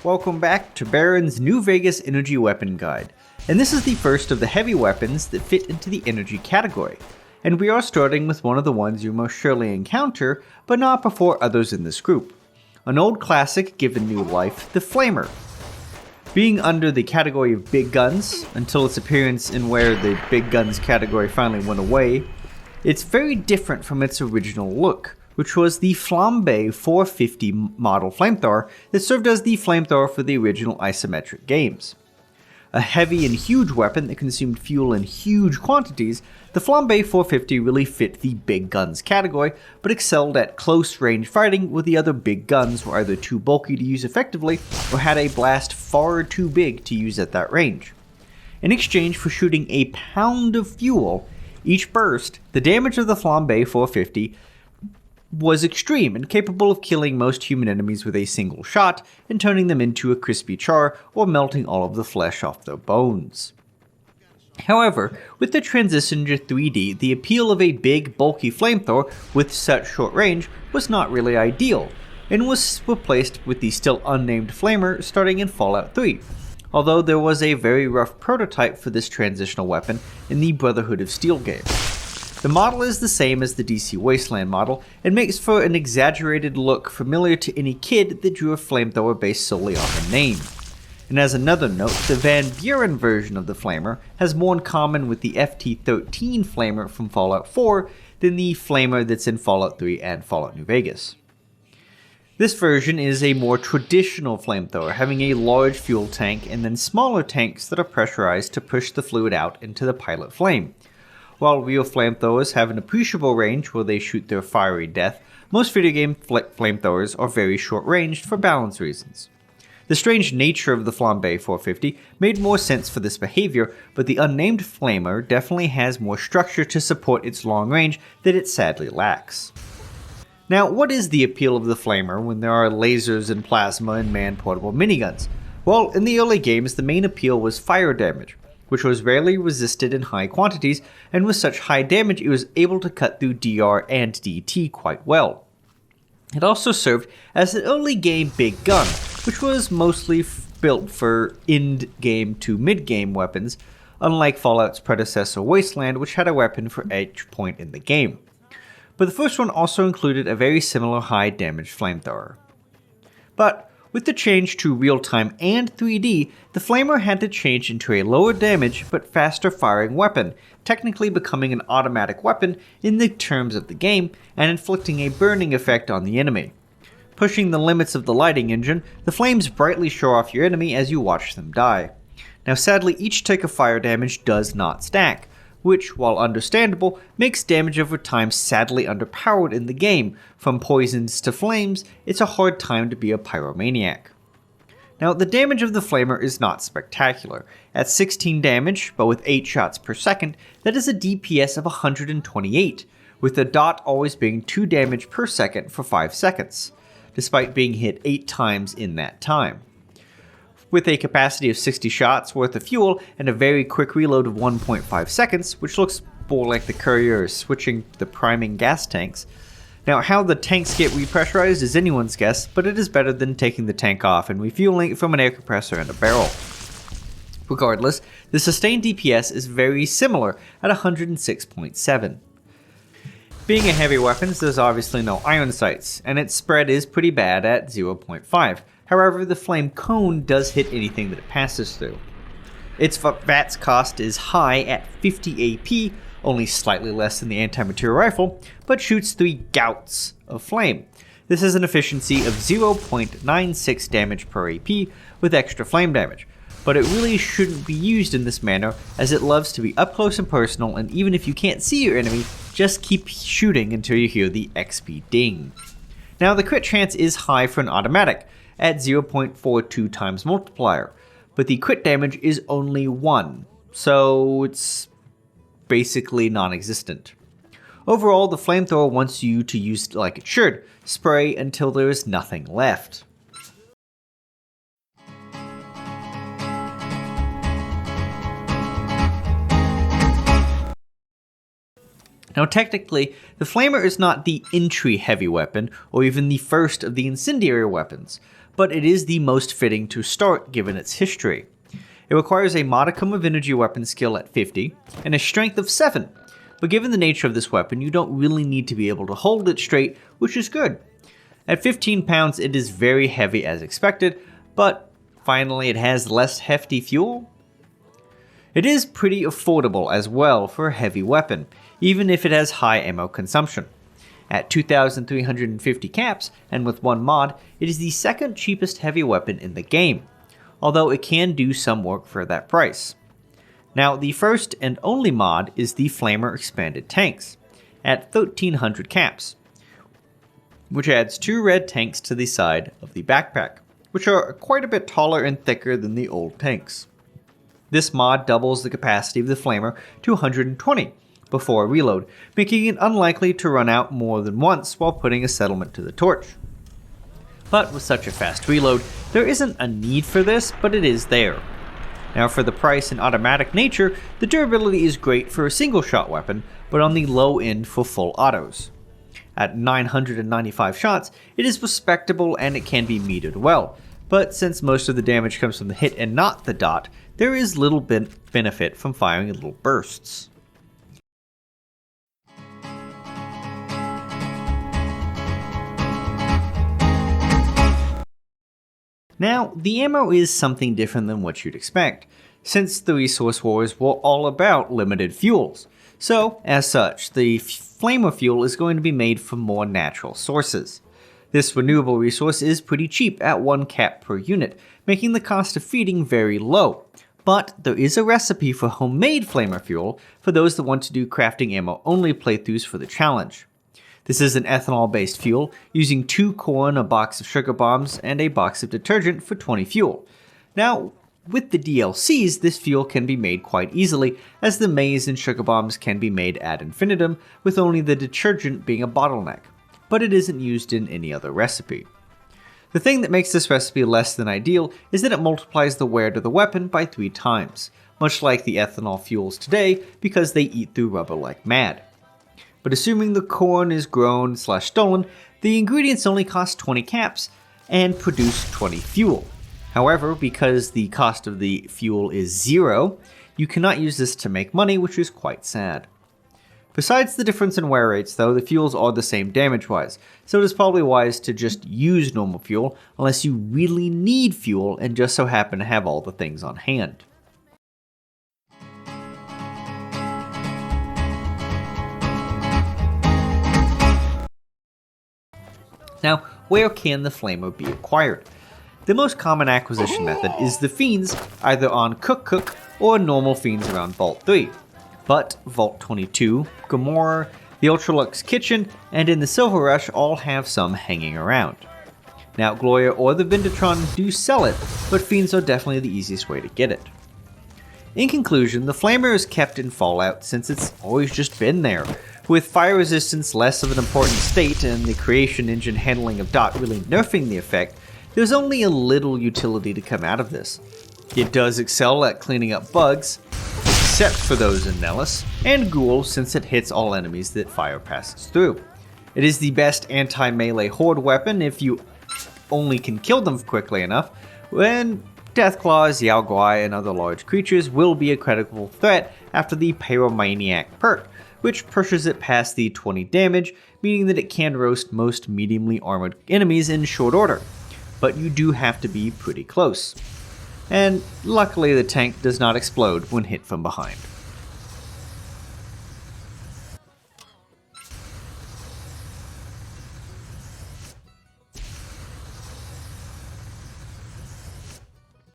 Welcome back to Baron's New Vegas Energy Weapon Guide, and this is the first of the heavy weapons that fit into the energy category, and we are starting with one of the ones you most surely encounter, but not before others in this group. An old classic given new life, the Flamer. Being under the category of big guns, until its appearance in where the big guns category finally went away, it's very different from its original look, which was the Flambe 450 model flamethrower that served as the flamethrower for the original isometric games. A heavy and huge weapon that consumed fuel in huge quantities, the Flambe 450 really fit the big guns category, but excelled at close range fighting where the other big guns were either too bulky to use effectively or had a blast far too big to use at that range. In exchange for shooting a pound of fuel each burst, the damage of the Flambe 450 was extreme and capable of killing most human enemies with a single shot and turning them into a crispy char or melting all of the flesh off their bones. However, with the transition to 3D, the appeal of a big, bulky flamethrower with such short range was not really ideal, and was replaced with the still unnamed Flamer starting in Fallout 3, although there was a very rough prototype for this transitional weapon in the Brotherhood of Steel game. The model is the same as the DC Wasteland model, and makes for an exaggerated look familiar to any kid that drew a flamethrower based solely on the name. And as another note, the Van Buren version of the Flamer has more in common with the FT-13 Flamer from Fallout 4 than the Flamer that's in Fallout 3 and Fallout New Vegas. This version is a more traditional flamethrower, having a large fuel tank and then smaller tanks that are pressurized to push the fluid out into the pilot flame. While real flamethrowers have an appreciable range where they shoot their fiery death, most video game flamethrowers are very short-ranged for balance reasons. The strange nature of the Flambe 450 made more sense for this behavior, but the unnamed Flamer definitely has more structure to support its long range that it sadly lacks. Now, what is the appeal of the Flamer when there are lasers and plasma and man-portable miniguns? Well, in the early games, the main appeal was fire damage, which was rarely resisted in high quantities, and with such high damage it was able to cut through DR and DT quite well. It also served as an early game big gun, which was mostly built for end-game to mid-game weapons, unlike Fallout's predecessor Wasteland, which had a weapon for each point in the game. But the first one also included a very similar high damage flamethrower. But with the change to real-time and 3D, the Flamer had to change into a lower damage but faster firing weapon, technically becoming an automatic weapon in the terms of the game and inflicting a burning effect on the enemy. Pushing the limits of the lighting engine, the flames brightly show off your enemy as you watch them die. Now sadly, each tick of fire damage does not stack, which, while understandable, makes damage over time sadly underpowered in the game. From poisons to flames, it's a hard time to be a pyromaniac. Now, the damage of the Flamer is not spectacular. At 16 damage, but with 8 shots per second, that is a DPS of 128, with the dot always being 2 damage per second for 5 seconds, despite being hit 8 times in that time. With a capacity of 60 shots worth of fuel and a very quick reload of 1.5 seconds, which looks more like the courier is switching the priming gas tanks. Now, how the tanks get repressurized is anyone's guess, but it is better than taking the tank off and refueling it from an air compressor and a barrel. Regardless, the sustained DPS is very similar at 106.7. Being a heavy weapon, there's obviously no iron sights, and its spread is pretty bad at 0.5. However, the flame cone does hit anything that it passes through. Its VATS cost is high at 50 AP, only slightly less than the anti-material rifle, but shoots 3 gouts of flame. This is an efficiency of 0.96 damage per AP with extra flame damage, but it really shouldn't be used in this manner as it loves to be up close and personal, and even if you can't see your enemy, just keep shooting until you hear the XP ding. Now, the crit chance is high for an automatic, at 0.42 times multiplier, but the crit damage is only 1, so it's basically non-existent. Overall, the flamethrower wants you to use it like it should, spray until there is nothing left. Now technically, the Flamer is not the entry heavy weapon, or even the first of the incendiary weapons, but it is the most fitting to start given its history. It requires a modicum of energy weapon skill at 50 and a strength of 7, but given the nature of this weapon, you don't really need to be able to hold it straight, which is good. At 15 pounds, it is very heavy as expected, but finally it has less hefty fuel. It is pretty affordable as well for a heavy weapon, even if it has high ammo consumption. At 2,350 caps, and with one mod, it is the second cheapest heavy weapon in the game, although it can do some work for that price. Now, the first and only mod is the Flamer Expanded Tanks, at 1,300 caps, which adds 2 red tanks to the side of the backpack, which are quite a bit taller and thicker than the old tanks. This mod doubles the capacity of the Flamer to 120 before a reload, making it unlikely to run out more than once while putting a settlement to the torch. But with such a fast reload, there isn't a need for this, but it is there. Now for the price and automatic nature, the durability is great for a single shot weapon, but on the low end for full autos. At 995 shots, it is respectable and it can be metered well, but since most of the damage comes from the hit and not the dot, there is little benefit from firing in little bursts. Now, the ammo is something different than what you'd expect, since the resource wars were all about limited fuels. So, as such, the flamer fuel is going to be made from more natural sources. This renewable resource is pretty cheap at 1 cap per unit, making the cost of feeding very low. But there is a recipe for homemade flamer fuel for those that want to do crafting ammo only playthroughs for the challenge. This is an ethanol-based fuel, using 2 corn, a box of sugar bombs, and a box of detergent for 20 fuel. Now, with the DLCs, this fuel can be made quite easily, as the maize and sugar bombs can be made ad infinitum, with only the detergent being a bottleneck, but it isn't used in any other recipe. The thing that makes this recipe less than ideal is that it multiplies the wear to the weapon by 3 times, much like the ethanol fuels today, because they eat through rubber like mad. But assuming the corn is grown/stolen, the ingredients only cost 20 caps and produce 20 fuel. However, because the cost of the fuel is 0, you cannot use this to make money, which is quite sad. Besides the difference in wear rates though, the fuels are the same damage-wise, so it is probably wise to just use normal fuel unless you really need fuel and just so happen to have all the things on hand. Now, where can the Flamer be acquired? The most common acquisition method is the Fiends, either on Cook or normal Fiends around Vault 3. But Vault 22, Gomorrah, the Ultralux Kitchen, and in the Silver Rush all have some hanging around. Now, Gloria or the Vindatron do sell it, but Fiends are definitely the easiest way to get it. In conclusion, the Flamer is kept in Fallout since it's always just been there. With fire resistance less of an important state and the creation engine handling of dot really nerfing the effect, there's only a little utility to come out of this. It does excel at cleaning up bugs, except for those in Nellis, and Ghoul since it hits all enemies that fire passes through. It is the best anti-melee horde weapon if you only can kill them quickly enough, when Deathclaws, Yao Guai, and other large creatures will be a critical threat after the Pyromaniac perk, which pushes it past the 20 damage, meaning that it can roast most mediumly armored enemies in short order. But you do have to be pretty close. And luckily the tank does not explode when hit from behind.